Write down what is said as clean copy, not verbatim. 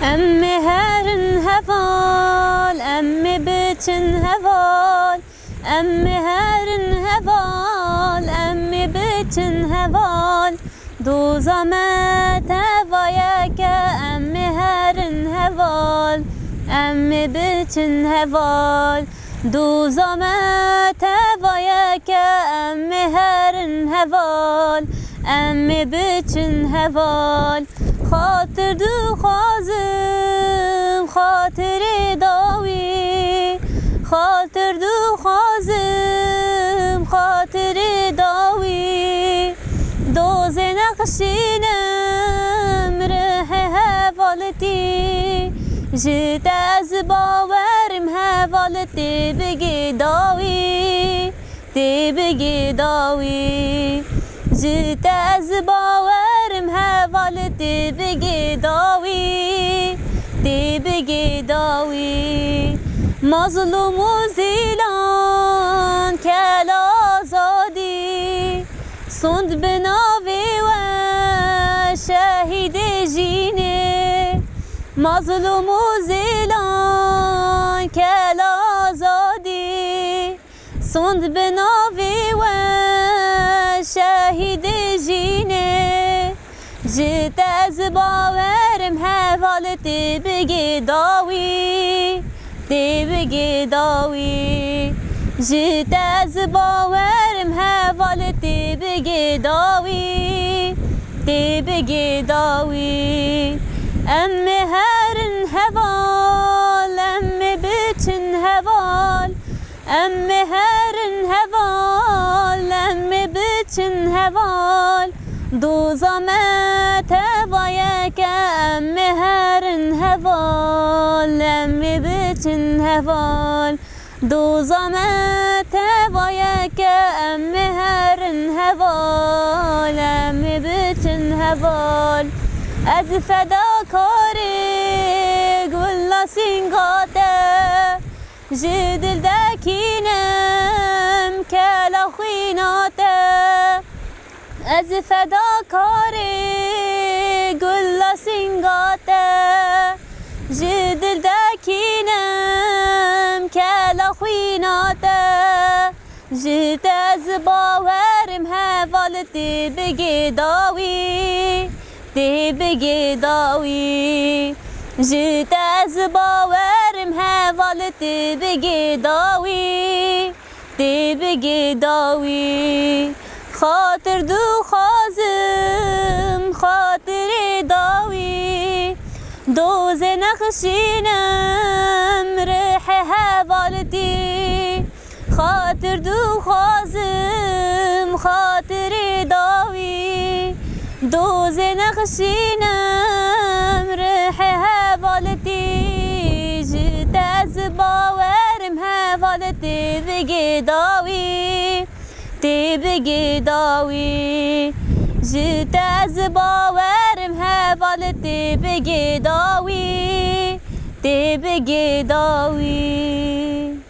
ام هرن هفال ام بچن هفال ام هرن هفال ام بچن هفال دو زمت هوایک ام هرن هفال ام بچن هفال دو زمت هوایک ام هرن هفال ام بچن هفال خاطر دو خوازم خاطر داوی خاطر دو خوازم خاطر داوی دوز نقشینم ره هوالتی جت از باورم هوالتی بگی داوی تی بگی داوی جت از باورم هوالتی بگی داوی تی بگی داوی مظلوم و زیلان کل آزادی سند بناوی و شهید جینه مظلوم و زیلان کل آزادی سند بناوی و شهید جینه جت از باورم هوالتی بگی داوی تی بگی داوی جت از باورم هوالتی بگی داوی تی بگی داوی ام هرن هوال ام بچن هوال ام هرن هوال ام بچن هوال دو زمت هوایک ام هرن هوال ام بچن هوال دو زمت هوایک ام هرن هوال ام بچن هوال از فداکاری گل سینگاته جدل دکینم کلا خویناته از فداکاری گل سینگاته جدل دکینم کلا خویناته جت از باورم هوالتی بگی داوی تی بگی داوی جت از باورم هوالتی بگی داوی تی بگی داوی خاطر دو خوازم خاطر داوی دوز نقشینم ره هوالتی خاطر دو خوازم خاطر داوی دوز نقشینم ره هوالتی جت از باورم هوالتی بگی داوی تی بگی داوی جت از باورم هوالتی بگی داوی تی بگی داوی